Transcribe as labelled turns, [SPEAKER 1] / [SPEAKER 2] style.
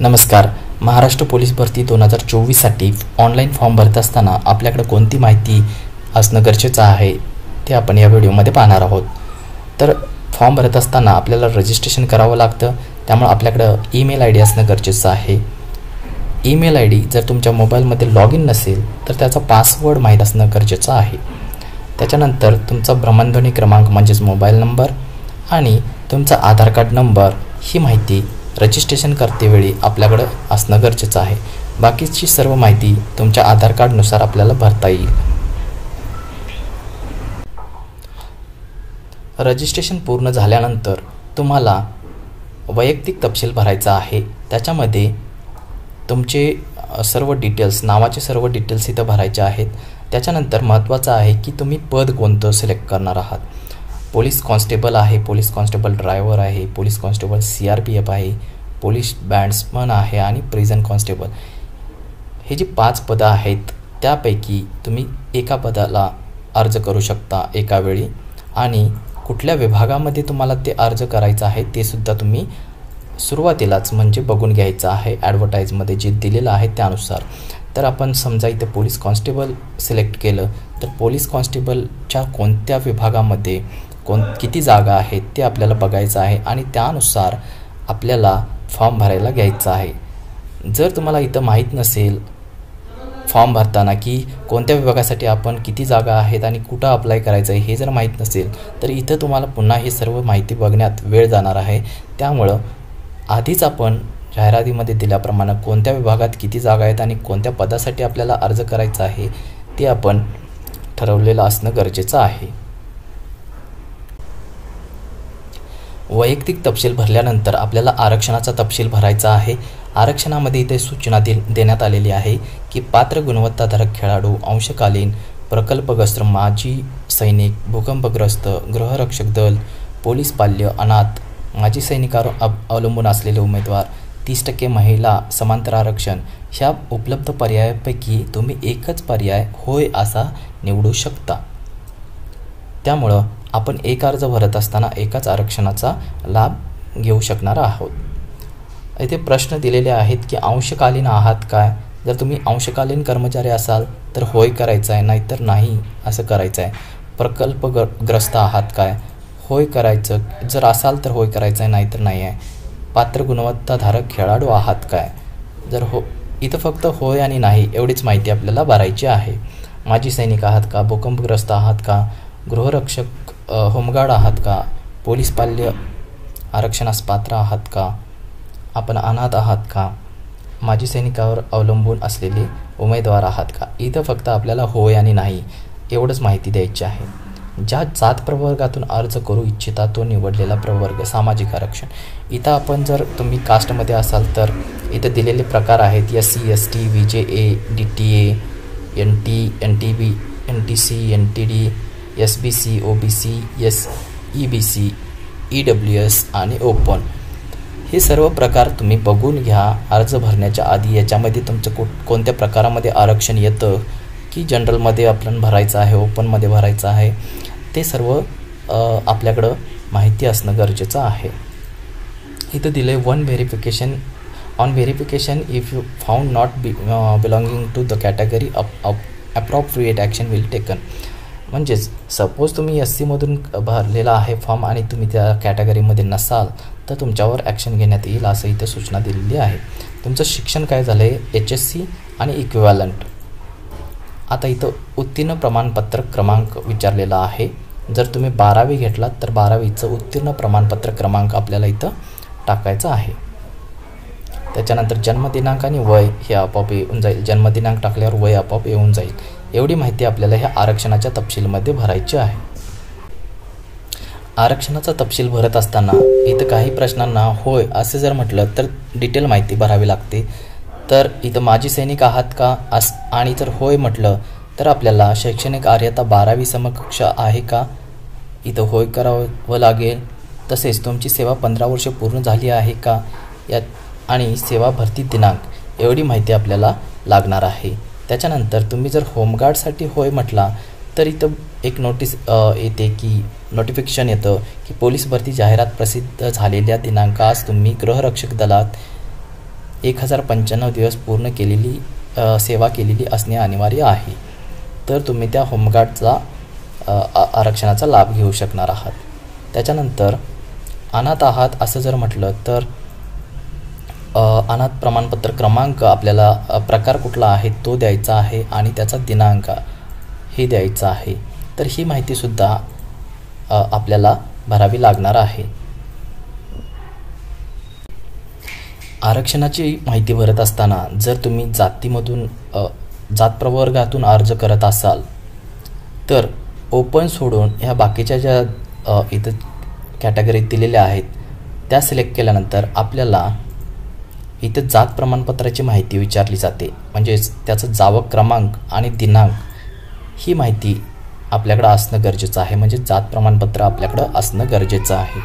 [SPEAKER 1] नमस्कार. महाराष्ट्र पोलीस भरती 2024साठी online form भरत असताना आपल्याकडे कोणती माहिती असणं गरजेचं आहे ते आपण या व्हिडिओमध्ये पाहणार आहोत. तर फॉर्म भरत असताना आपल्याला रजिस्ट्रेशन करावं लागतं, त्यामुळे आपल्याकडं ईमेल आय डी असणं गरजेचं आहे. ईमेल आय डी जर तुमच्या मोबाईलमध्ये लॉग इन नसेल तर त्याचा पासवर्ड माहीत असणं गरजेचं आहे. त्याच्यानंतर तुमचा भ्रमणध्वनी क्रमांक म्हणजेच मोबाईल नंबर आणि तुमचा आधार कार्ड नंबर ही माहिती रजिस्ट्रेशन करतेवेळी आपल्याकडं असणं गरजेचं आहे. बाकीची सर्व माहिती तुमच्या आधार कार्डनुसार आपल्याला भरता येईल. रजिस्ट्रेशन पूर्ण झाल्यानंतर तुम्हाला वैयक्तिक तपशील भरायचा आहे. त्याच्यामध्ये तुमचे सर्व डिटेल्स, नावाचे सर्व डिटेल्स इथं भरायचे आहेत. त्याच्यानंतर महत्त्वाचं आहे की तुम्ही पद कोणतं सिलेक्ट करणार आहात. पोलीस कॉन्स्टेबल आहे, पोलीस कॉन्स्टेबल ड्रायव्हर आहे, पोलीस कॉन्स्टेबल CRPF आहे, पोलीस बँड्समन आहे आणि प्रिझन कॉन्स्टेबल. हे जी 5 पदं आहेत त्यापैकी तुम्ही एका पदाला अर्ज करू शकता एका वेळी, आणि कुठल्या विभागामध्ये तुम्हाला ते अर्ज करायचं आहे ते सुद्धा तुम्ही सुरुवातीलाच म्हणजे बघून घ्यायचं आहे. ॲडव्हर्टाईजमध्ये जे दिलेलं आहे त्यानुसार. तर आपण समजा इथे पोलीस कॉन्स्टेबल सिलेक्ट केलं तर पोलीस कॉन्स्टेबलच्या कोणत्या विभागामध्ये किती जागा आहेत ते आपल्याला बघायचं आहे आणि त्यानुसार आपल्याला फॉर्म भरायला घ्यायचा आहे. जर तुम्हाला इथं माहीत नसेल फॉर्म भरताना की कोणत्या विभागासाठी आपण किती जागा आहेत आणि कुठं अप्लाय करायचं आहे हे जर माहीत नसेल तर इथं तुम्हाला पुन्हा ही सर्व माहिती बघण्यात वेळ जाणार आहे. त्यामुळं आधीच आपण जाहिरातीमध्ये दिल्याप्रमाणे कोणत्या विभागात किती जागा आहेत आणि कोणत्या पदासाठी आपल्याला अर्ज करायचा आहे ते आपण ठरवलेलं असणं गरजेचं आहे. वैयक्तिक तपशील भरल्यानंतर आपल्याला आरक्षणाचा तपशील भरायचा आहे. आरक्षणामध्ये इथे सूचना देण्यात आलेली आहे की पात्र गुणवत्ताधारक खेळाडू, अंशकालीन, प्रकल्पग्रस्त, माजी सैनिक, भूकंपग्रस्त, गृहरक्षक दल, पोलीस पाल्य, अनाथ, माजी सैनिकावर अवलंबून असलेले उमेदवार, 30% महिला, समांतर आरक्षण ह्या उपलब्ध पर्यायापैकी तुम्ही एकच पर्याय होय असा निवडू शकता. त्यामुळं आपण एक अर्ज भरत असताना एकाच आरक्षणाचा लाभ घेऊ शकणार आहोत. इथे प्रश्न दिलेले आहेत की अंशकालीन आहात काय. जर तुम्ही अंशकालीन कर्मचारी असाल तर होय करायचं आहे, नाहीतर नाही असं करायचं आहे. प्रकल्पग्रस्त आहात काय, होय करायचं. जर असाल तर होय करायचं आहे, नाहीतर नाही आहे. पात्र गुणवत्ताधारक खेळाडू आहात काय, जर इथं फक्त होय आणि नाही एवढीच माहिती आपल्याला भरायची आहे. माजी सैनिक आहात का, भूकंपग्रस्त आहात का, गृहरक्षक होमगार्ड आहात का, पोलीस पाल्य आरक्षणास पात्र आहात का, आपण अनाथ आहात का, माजी सैनिकावर अवलंबून असलेले उमेदवार आहात का. इथं फक्त आपल्याला होय आणि नाही एवढंच माहिती द्यायची आहे. ज्या जात प्रवर्गातून अर्ज करू इच्छिता तो निवडलेला प्रवर्ग, सामाजिक आरक्षण. इथं आपण जर तुम्ही कास्टमध्ये असाल तर इथं दिलेले प्रकार आहेत SC, ST, VJA, DTA, NT, NTB, NTC, NTD, SBC, OBC, EBC, EWS आणि ओपन. हे सर्व प्रकार तुम्ही बघून घ्या अर्ज भरण्याच्या आधी. याच्यामध्ये तुमचं कोणत्या प्रकारामध्ये आरक्षण येतं, की जनरलमध्ये आपण भरायचं आहे, ओपनमध्ये भरायचं आहे, ते सर्व आपल्याकडं माहिती असणं गरजेचं आहे. इथं दिले on verification if you found not belonging to the category appropriate action will taken. म्हणजेच सपोज तुम्ही SCमधून भरलेला आहे फॉर्म आणि तुम्ही त्या कॅटेगरीमध्ये नसाल तर तुमच्यावर ॲक्शन घेण्यात येईल असं इथं सूचना दिलेली आहे. तुमचं शिक्षण काय झालं आहे, HSC आणि इक्विव्हॅलंट. आता इथं उत्तीर्ण प्रमाणपत्र क्रमांक विचारलेला आहे. जर तुम्ही 12वी घेतलात तर 12वीचं उत्तीर्ण प्रमाणपत्र क्रमांक आपल्याला इथं टाकायचं आहे. त्याच्यानंतर जन्मदिनांक आणि वय हे आपोआप येऊन जाईल. जन्मदिनांक टाकल्यावर वय आपोआप येऊन जाईल. एवढी माहिती आपल्याला ह्या आरक्षणाच्या तपशीलमध्ये भरायची आहे. आरक्षणाचा तपशील भरत असताना इथं काही प्रश्नांना होय असे जर म्हटलं तर डिटेल माहिती भरावी लागते. तर इथं माजी सैनिक आहात का आणि जर होय म्हटलं तर आपल्याला शैक्षणिक अर्हता 12वी समकक्ष आहे का, इथं होय करावं लागेल. तसेच तुमची सेवा 15 वर्ष पूर्ण झाली आहे का यात आणि सेवा भरती दिनांक एवढी माहिती आपल्याला लागणार आहे. त्याच्यानंतर तुम्ही जर होमगार्डसाठी होय म्हटला तर इथं एक नोटीस येते की नोटिफिकेशन येतं की पोलीस भरती जाहिरात प्रसिद्ध झालेल्या दिनांकास तुम्ही गृहरक्षक दलात 1095 दिवस पूर्ण केलेली सेवा केलेली असणे अनिवार्य आहे. तर तुम्ही त्या होमगार्डचा आरक्षणाचा लाभ घेऊ शकणार आहात. त्याच्यानंतर अनाथ आहात असं जर म्हटलं तर अनाथ प्रमाणपत्र क्रमांक आपल्याला प्रकार कुठला आहे तो द्यायचा आहे आणि त्याचा दिनांक हे द्यायचा आहे. तर ही माहितीसुद्धा आपल्याला भरावी लागणार आहे. आरक्षणाची माहिती भरत असताना जर तुम्ही जातीमधून जात प्रवर्गातून अर्ज करत असाल तर ओपन सोडून ह्या बाकीच्या ज्या इथं कॅटेगरीत दिलेल्या आहेत त्या सिलेक्ट केल्यानंतर आपल्याला इथं जात प्रमाणपत्राची माहिती विचारली जाते. म्हणजेच त्याचा जावक क्रमांक आणि दिनांक ही माहिती आपल्याकडं असणं गरजेचं आहे. म्हणजे जात प्रमाणपत्र आपल्याकडं असणं गरजेचं आहे.